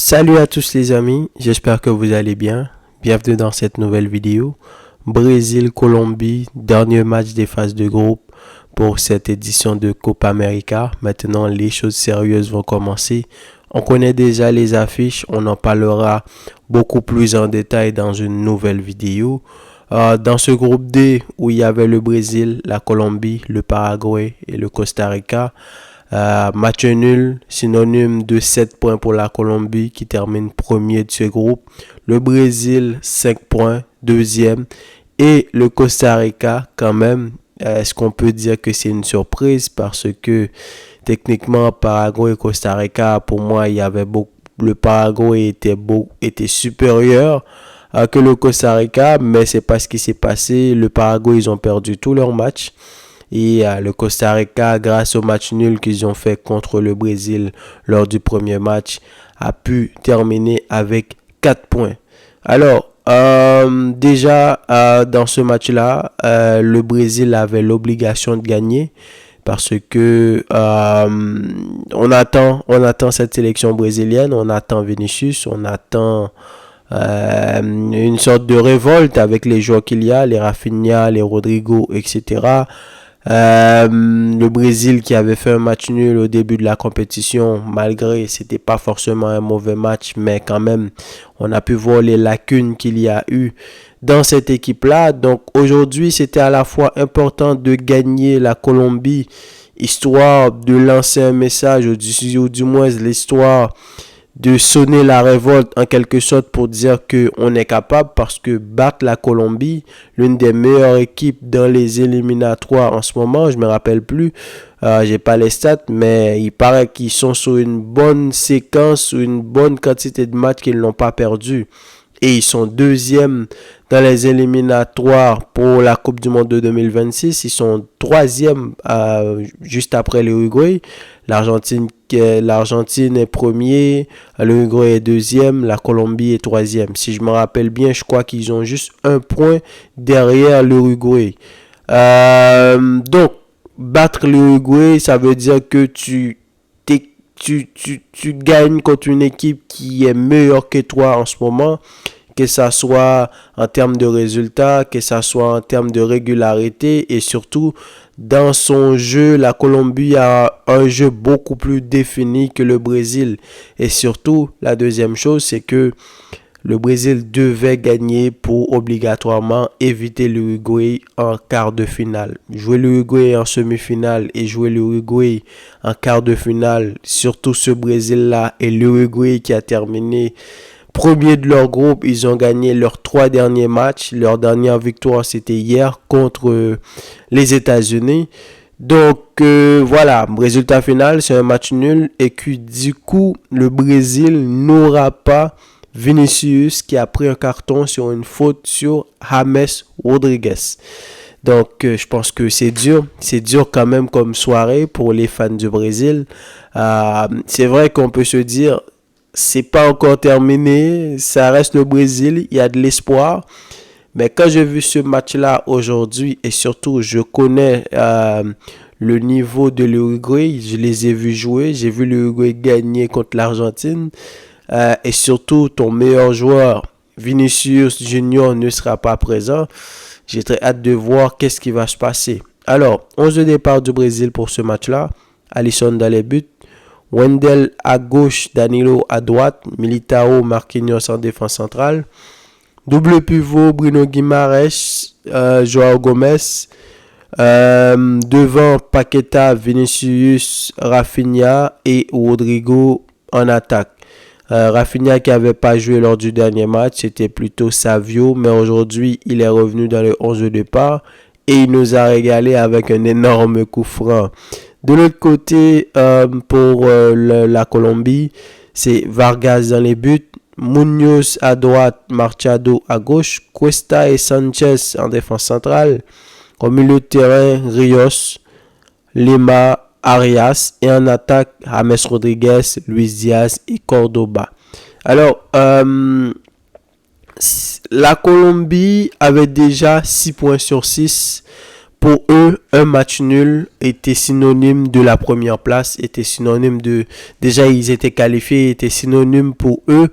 Salut à tous les amis, j'espère que vous allez bien. Bienvenue dans cette nouvelle vidéo. Brésil-Colombie, dernier match des phases de groupe pour cette édition de Copa América. Maintenant, les choses sérieuses vont commencer. On connaît déjà les affiches, on en parlera beaucoup plus en détail dans une nouvelle vidéo. Dans ce groupe D où il y avait le Brésil, la Colombie, le Paraguay et le Costa Rica, match nul, synonyme de 7 points pour la Colombie qui termine premier de ce groupe. Le Brésil, 5 points, deuxième. Et le Costa Rica, quand même, est-ce qu'on peut dire que c'est une surprise? Parce que techniquement, Paraguay et Costa Rica, pour moi, il y avait beaucoup. Le Paraguay était supérieur que le Costa Rica, mais c'est pas ce qui s'est passé. Le Paraguay, ils ont perdu tous leurs matchs. Et le Costa Rica, grâce au match nul qu'ils ont fait contre le Brésil lors du premier match, a pu terminer avec 4 points. Alors, déjà, dans ce match-là, le Brésil avait l'obligation de gagner parce que on attend cette sélection brésilienne, on attend Vinicius, on attend une sorte de révolte avec les joueurs qu'il y a, les Rafinha, les Rodrigo, etc. Le Brésil qui avait fait un match nul au début de la compétition, malgré c'était pas forcément un mauvais match, mais quand même on a pu voir les lacunes qu'il y a eu dans cette équipe-là. Donc aujourd'hui c'était à la fois important de gagner la Colombie, histoire de lancer un message, ou du moins l'histoire de sonner la révolte en quelque sorte pour dire qu'on est capable, parce que battre la Colombie, l'une des meilleures équipes dans les éliminatoires en ce moment, je me rappelle plus, j'ai pas les stats, mais il paraît qu'ils sont sur une bonne séquence, sur une bonne quantité de matchs qu'ils n'ont pas perdu. Et ils sont deuxième dans les éliminatoires pour la Coupe du Monde de 2026. Ils sont troisième juste après l'Uruguay. L'Argentine est premier, l'Uruguay est deuxième, la Colombie est troisième. Si je me rappelle bien, je crois qu'ils ont juste un point derrière l'Uruguay. Donc, battre l'Uruguay, ça veut dire que tu gagnes contre une équipe qui est meilleure que toi en ce moment, que ça soit en termes de résultats, que ça soit en termes de régularité, et surtout dans son jeu, la Colombie a un jeu beaucoup plus défini que le Brésil. Et surtout, la deuxième chose, c'est que le Brésil devait gagner pour obligatoirement éviter l'Uruguay en quart de finale. Jouer l'Uruguay en semi-finale et jouer l'Uruguay en quart de finale, surtout ce Brésil-là et l'Uruguay qui a terminé premier de leur groupe, ils ont gagné leurs 3 derniers matchs. Leur dernière victoire, c'était hier contre les États-Unis. Donc voilà, résultat final, c'est un match nul et que du coup, le Brésil n'aura pas Vinicius qui a pris un carton sur une faute sur James Rodriguez. Donc je pense que c'est dur quand même comme soirée pour les fans du Brésil. C'est vrai qu'on peut se dire, c'est pas encore terminé, ça reste le Brésil, il y a de l'espoir. Mais quand j'ai vu ce match-là aujourd'hui, et surtout je connais le niveau de l'Uruguay, je les ai vus jouer, j'ai vu l'Uruguay gagner contre l'Argentine. Et surtout, ton meilleur joueur, Vinicius Junior, ne sera pas présent. J'ai très hâte de voir qu'est-ce qui va se passer. Alors, 11 de départ du Brésil pour ce match-là. Alisson dans les buts. Wendell à gauche, Danilo à droite. Militao, Marquinhos en défense centrale. Double pivot, Bruno Guimaraes, Joao Gomes. Devant, Paqueta, Vinicius, Rafinha et Rodrigo en attaque. Rafinha qui n'avait pas joué lors du dernier match, c'était plutôt Savio, mais aujourd'hui il est revenu dans le 11 de départ et il nous a régalé avec un énorme coup franc. De l'autre côté, pour la Colombie, c'est Vargas dans les buts, Munoz à droite, Machado à gauche, Cuesta et Sanchez en défense centrale, au milieu de terrain, Rios, Lima, Arias, et en attaque, James Rodriguez, Luis Diaz et Cordoba. Alors, la Colombie avait déjà 6 points sur 6 Pour eux, un match nul était synonyme de la première place, était synonyme de... Déjà, ils étaient qualifiés, était synonyme pour eux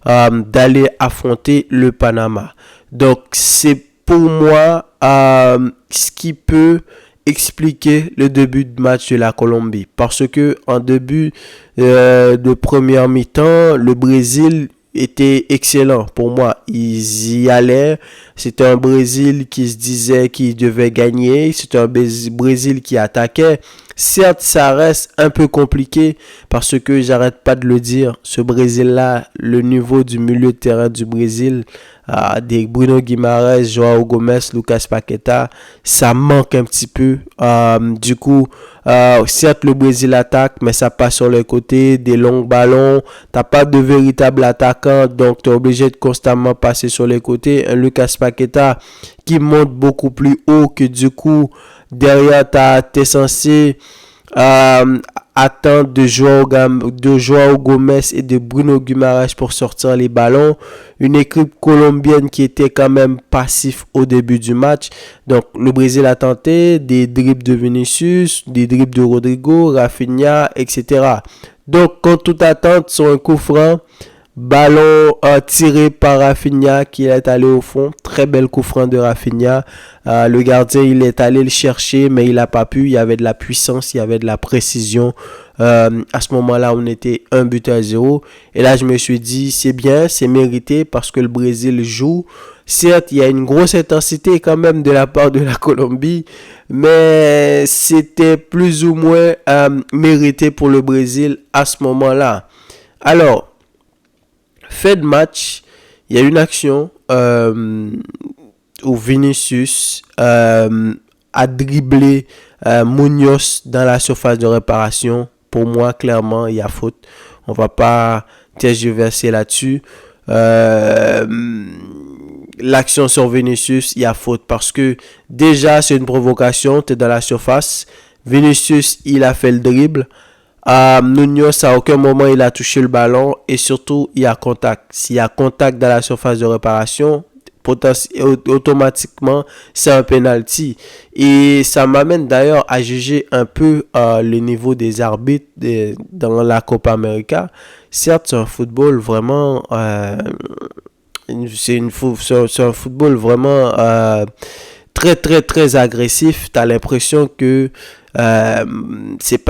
d'aller affronter le Panama. Donc, c'est pour moi ce qui peut expliquer le début de match de la Colombie. Parce que en début de première mi-temps, le Brésil était excellent pour moi. Ils y allaient. C'était un Brésil qui se disait qu'il devait gagner. C'était un Brésil qui attaquait. Certes, ça reste un peu compliqué parce que j'arrête pas de le dire. Ce Brésil-là, le niveau du milieu de terrain du Brésil, des Bruno Guimaraes, Joao Gomes, Lucas Paqueta, ça manque un petit peu. Du coup, certes, le Brésil attaque, mais ça passe sur les côtés, des longs ballons. T'as pas de véritable attaquant, donc tu es obligé de constamment passer sur les côtés. Un Lucas Paqueta qui monte beaucoup plus haut que du coup, derrière, tu es censé attendre de Joao Gomes et de Bruno Guimaraes pour sortir les ballons. Une équipe colombienne qui était quand même passif au début du match. Donc, le Brésil a tenté des dribbles de Vinicius, des dribbles de Rodrigo, Rafinha, etc. Donc, contre toute attente, sur un coup franc, ballon tiré par Rafinha qui est allé au fond. Très bel coup franc de Rafinha. Le gardien, il est allé le chercher, mais il n'a pas pu. Il y avait de la puissance, il y avait de la précision. À ce moment-là, on était 1-0. Et là, je me suis dit, c'est bien, c'est mérité parce que le Brésil joue. Certes, il y a une grosse intensité quand même de la part de la Colombie, mais c'était plus ou moins mérité pour le Brésil à ce moment-là. Alors, fait de match, il y a une action où Vinicius a dribblé Munoz dans la surface de réparation. Pour moi, clairement, il y a faute. On va pas tergiverser là-dessus. L'action sur Vinicius, il y a faute parce que déjà, c'est une provocation. Tu es dans la surface. Vinicius, il a fait le dribble. Munoz, à aucun moment il a touché le ballon et surtout il y a contact. S'il y a contact dans la surface de réparation, automatiquement c'est un penalty. Et ça m'amène d'ailleurs à juger un peu le niveau des arbitres dans la Copa América. Certes, c'est un football vraiment c'est un football vraiment très très très agressif. Tu as l'impression que c'est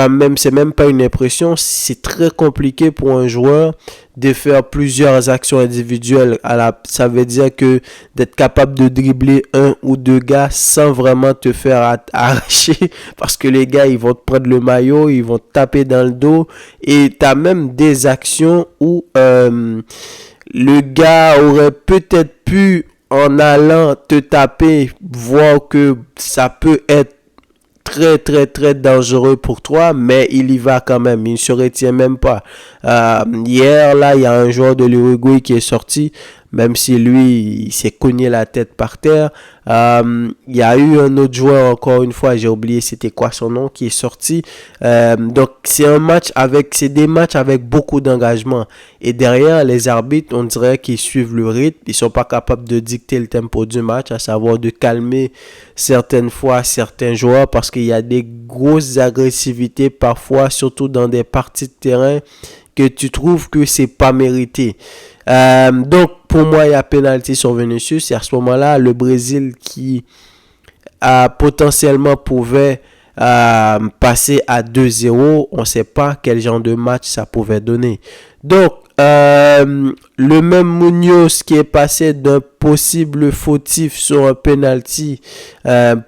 même pas une impression, c'est très compliqué pour un joueur de faire plusieurs actions individuelles. Ça veut dire que d'être capable de dribbler un ou deux gars sans vraiment te faire arracher parce que les gars ils vont te prendre le maillot, ils vont te taper dans le dos et tu as même des actions où le gars aurait peut-être pu en allant te taper voir que ça peut être très très très dangereux pour toi, mais il y va quand même, il ne se retient même pas. Hier là, il y a un joueur de l'Uruguay qui est sorti, même si lui il s'est cogné la tête par terre. Il y a eu un autre joueur, encore une fois, j'ai oublié c'était quoi son nom, qui est sorti. Donc c'est des matchs avec beaucoup d'engagement. Et derrière, les arbitres, on dirait qu'ils suivent le rythme. Ils sont pas capables de dicter le tempo du match, à savoir de calmer certaines fois certains joueurs parce qu'il y a des grosses agressivités parfois, surtout dans des parties de terrain que tu trouves que c'est pas mérité. Donc pour moi il y a pénalty sur Vinicius et à ce moment-là le Brésil qui potentiellement pouvait passer à 2-0, on ne sait pas quel genre de match ça pouvait donner. Donc le même Munoz qui est passé d'un possible fautif sur un penalty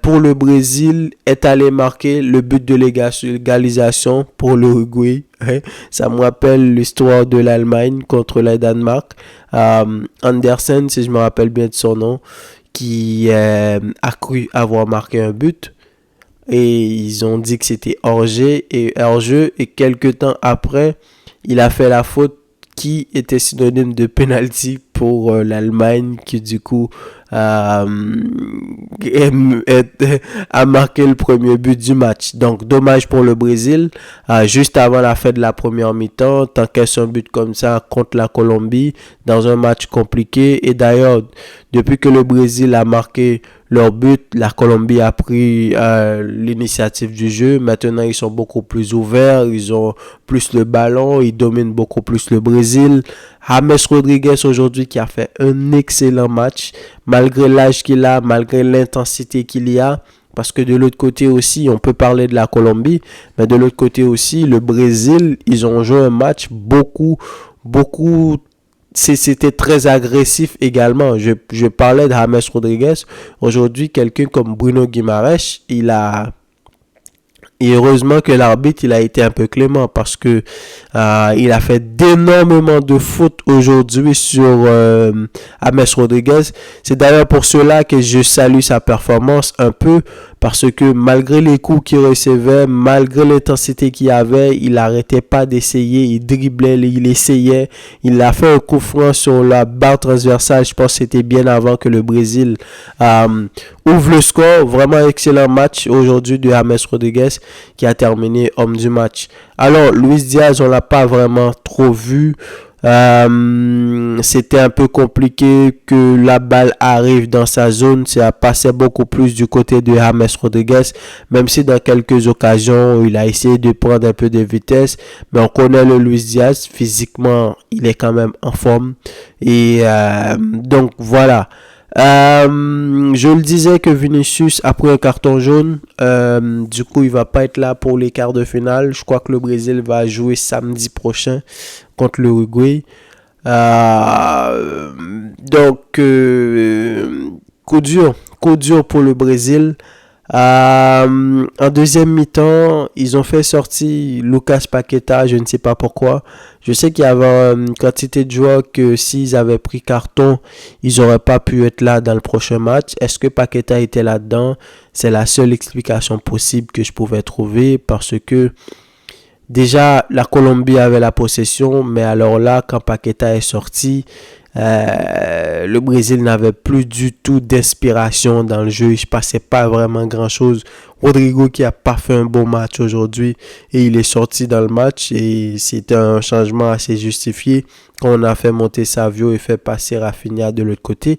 pour le Brésil est allé marquer le but de l'égalisation pour l'Uruguay. Ça me rappelle l'histoire de l'Allemagne contre le Danemark. Andersen, si je me rappelle bien de son nom, qui a cru avoir marqué un but. Et ils ont dit que c'était hors-jeu et quelques temps après, il a fait la faute qui était synonyme de penalty pour l'Allemagne qui du coup a marqué le premier but du match. Donc, dommage pour le Brésil. Juste avant la fin de la première mi-temps, t'encaisses un but comme ça contre la Colombie dans un match compliqué. Et d'ailleurs, depuis que le Brésil a marqué leur but, la Colombie a pris l'initiative du jeu. Maintenant, ils sont beaucoup plus ouverts, ils ont plus le ballon, ils dominent beaucoup plus le Brésil. James Rodriguez aujourd'hui qui a fait un excellent match, malgré l'âge qu'il a, malgré l'intensité qu'il y a. Parce que de l'autre côté aussi, on peut parler de la Colombie, mais de l'autre côté aussi, le Brésil, ils ont joué un match beaucoup c'était très agressif également. Je parlais de James Rodriguez. Aujourd'hui, quelqu'un comme Bruno Guimaraes, et heureusement que l'arbitre il a été un peu clément parce que il a fait d'énormément de fautes aujourd'hui sur James Rodriguez. C'est d'ailleurs pour cela que je salue sa performance un peu parce que malgré les coups qu'il recevait, malgré l'intensité qu'il avait, il n'arrêtait pas d'essayer, il driblait, il essayait. Il a fait un coup franc sur la barre transversale. Je pense que c'était bien avant que le Brésil ouvre le score. Vraiment excellent match aujourd'hui de James Rodriguez qui a terminé homme du match. Alors, Luis Diaz, on l'a pas vraiment trop vu. C'était un peu compliqué que la balle arrive dans sa zone. Ça passait beaucoup plus du côté de James Rodriguez, même si dans quelques occasions il a essayé de prendre un peu de vitesse, mais on connaît le Luis Diaz, physiquement il est quand même en forme et donc voilà. Je le disais que Vinicius a pris un carton jaune. Du coup, il va pas être là pour les quarts de finale. Je crois que le Brésil va jouer samedi prochain contre l'Uruguay. Donc, coup dur pour le Brésil. En deuxième mi-temps, ils ont fait sortir Lucas Paqueta, je ne sais pas pourquoi. Je sais qu'il y avait une quantité de joueurs que s'ils avaient pris carton, ils n'auraient pas pu être là dans le prochain match. Est-ce que Paqueta était là-dedans? C'est la seule explication possible que je pouvais trouver parce que déjà la Colombie avait la possession, mais alors là, quand Paqueta est sorti, le Brésil n'avait plus du tout d'inspiration dans le jeu. Il ne se passait pas vraiment grand chose. Rodrigo qui a pas fait un bon match aujourd'hui et il est sorti dans le match et c'était un changement assez justifié quand on a fait monter Savio et fait passer Rafinha de l'autre côté.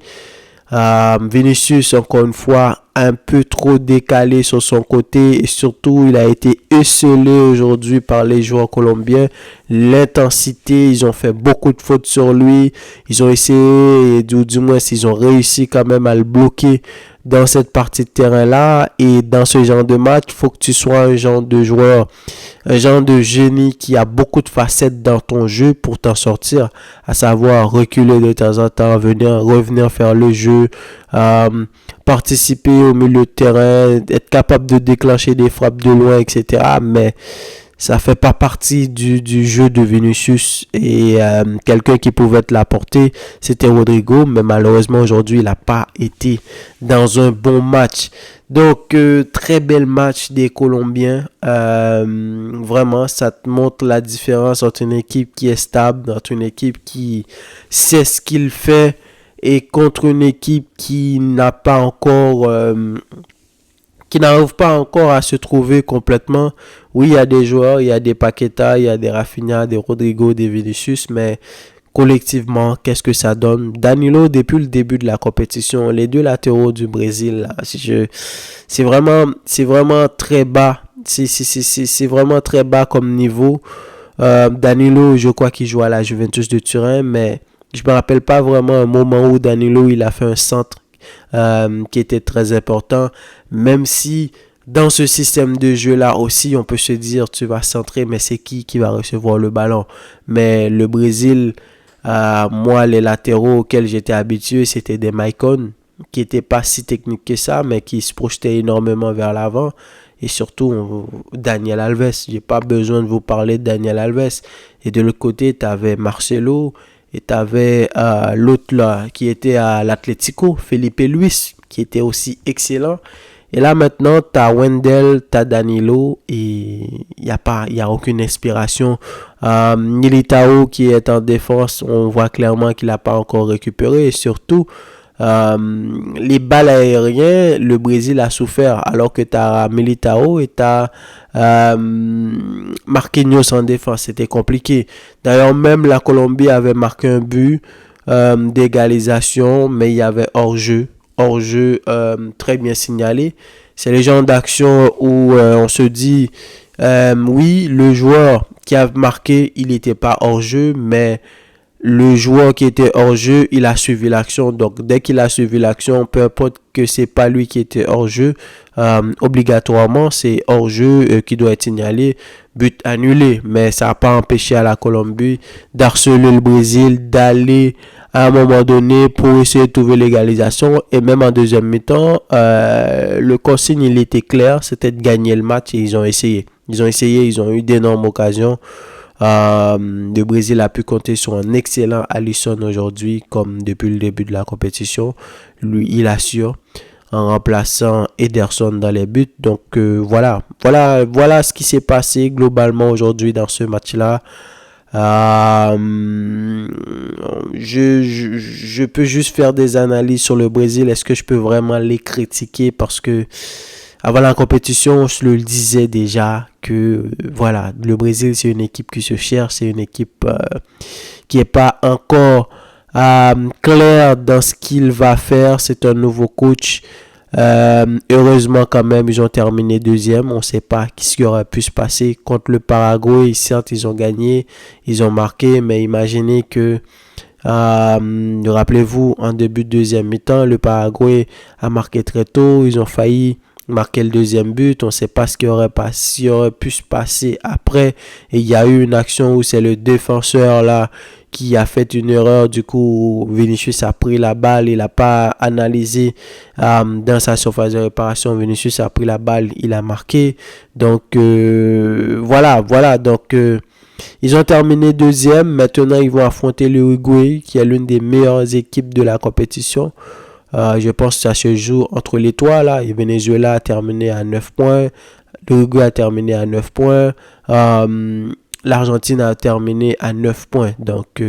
Vinicius, encore une fois, un peu trop décalé sur son côté et surtout, il a été esselé aujourd'hui par les joueurs colombiens. L'intensité, ils ont fait beaucoup de fautes sur lui. Ils ont essayé, du moins, ils ont réussi quand même à le bloquer dans cette partie de terrain-là. Et dans ce genre de match, il faut que tu sois un genre de joueur, un genre de génie qui a beaucoup de facettes dans ton jeu pour t'en sortir, à savoir reculer de temps en temps, revenir faire le jeu, participer au milieu de terrain, être capable de déclencher des frappes de loin, etc. Mais ça fait pas partie du jeu de Vinicius et quelqu'un qui pouvait te l'apporter, c'était Rodrigo, mais malheureusement aujourd'hui il n'a pas été dans un bon match. Donc très bel match des Colombiens, vraiment ça te montre la différence entre une équipe qui est stable, entre une équipe qui sait ce qu'il fait et contre une équipe qui n'a pas encore qui n'arrive pas encore à se trouver complètement. Oui, il y a des joueurs, il y a des Paqueta, il y a des Rafinha, des Rodrigo, des Vinicius, mais collectivement, qu'est-ce que ça donne? Danilo, depuis le début de la compétition, les deux latéraux du Brésil, là, c'est vraiment très bas. C'est vraiment très bas comme niveau. Danilo, je crois qu'il joue à la Juventus de Turin, mais je me rappelle pas vraiment un moment où Danilo, il a fait un centre qui était très important, même si dans ce système de jeu là aussi on peut se dire tu vas centrer mais c'est qui va recevoir le ballon. Mais le Brésil, moi les latéraux auxquels j'étais habitué c'était des Maicon qui n'étaient pas si techniques que ça mais qui se projetaient énormément vers l'avant. Et surtout Daniel Alves, j'ai pas besoin de vous parler de Daniel Alves. Et de l'autre côté tu avais Marcelo et tu avais l'autre là qui était à l'Atlético, Felipe Luis, qui était aussi excellent. Et là maintenant, tu as Wendell, tu as Danilo et il y a aucune inspiration. Militao qui est en défense, on voit clairement qu'il n'a pas encore récupéré. Et surtout, les balles aériennes, le Brésil a souffert, alors que tu as Militao et tu as Marquinhos en défense. C'était compliqué. D'ailleurs, même la Colombie avait marqué un but d'égalisation, mais il y avait hors-jeu. Hors-jeu très bien signalé. C'est les genres d'action où on se dit, oui, le joueur qui a marqué, il n'était pas hors-jeu, mais le joueur qui était hors jeu, il a suivi l'action. Donc, dès qu'il a suivi l'action, peu importe que c'est pas lui qui était hors jeu, obligatoirement, c'est hors jeu qui doit être signalé, but annulé. Mais ça n'a pas empêché à la Colombie d'harceler le Brésil, d'aller à un moment donné pour essayer de trouver l'égalisation. Et même en deuxième mi-temps, le consigne, il était clair, c'était de gagner le match et ils ont essayé. Ils ont eu d'énormes occasions. Le Brésil a pu compter sur un excellent Alisson aujourd'hui, comme depuis le début de la compétition. Lui, il assure en remplaçant Ederson dans les buts. Donc voilà ce qui s'est passé globalement aujourd'hui dans ce match-là. Je peux juste faire des analyses sur le Brésil. Est-ce que je peux vraiment les critiquer? Parce que avant la compétition, je le disais déjà que voilà, le Brésil, c'est une équipe qui se cherche, c'est une équipe qui n'est pas encore claire dans ce qu'il va faire. C'est un nouveau coach. Heureusement quand même, ils ont terminé deuxième. On ne sait pas ce qui aurait pu se passer contre le Paraguay. Certes, ils ont gagné, ils ont marqué, mais imaginez que rappelez-vous, en début de deuxième mi-temps, le Paraguay a marqué très tôt. Ils ont failli marquer le deuxième but. On ne sait pas ce qui aurait pu se passer après. Et il y a eu une action où c'est le défenseur là qui a fait une erreur. Du coup, Vinicius a pris la balle. Il n'a pas analysé dans sa surface de réparation. Vinicius a pris la balle. Il a marqué. Donc, voilà. Donc, ils ont terminé deuxième. Maintenant, ils vont affronter l'Uruguay, qui est l'une des meilleures équipes de la compétition. Je pense que ça se joue entre les trois là. Et Venezuela a terminé à 9 points. L'Uruguay a terminé à 9 points. L'Argentine a terminé à 9 points. Donc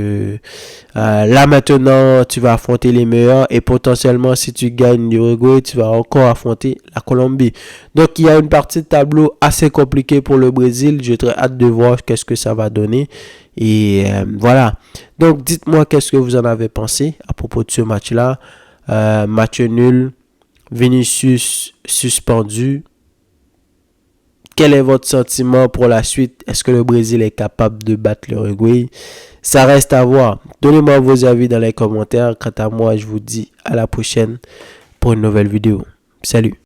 là maintenant, tu vas affronter les meilleurs. Et potentiellement, si tu gagnes l'Uruguay, tu vas encore affronter la Colombie. Donc il y a une partie de tableau assez compliquée pour le Brésil. J'ai très hâte de voir qu'est-ce que ça va donner. Et voilà. Donc dites-moi qu'est-ce que vous en avez pensé à propos de ce match-là. Match nul, Vinicius suspendu. Quel est votre sentiment pour la suite? Est-ce que le Brésil est capable de battre l'Uruguay? Ça reste à voir. Donnez-moi vos avis dans les commentaires. Quant à moi, je vous dis à la prochaine pour une nouvelle vidéo. Salut!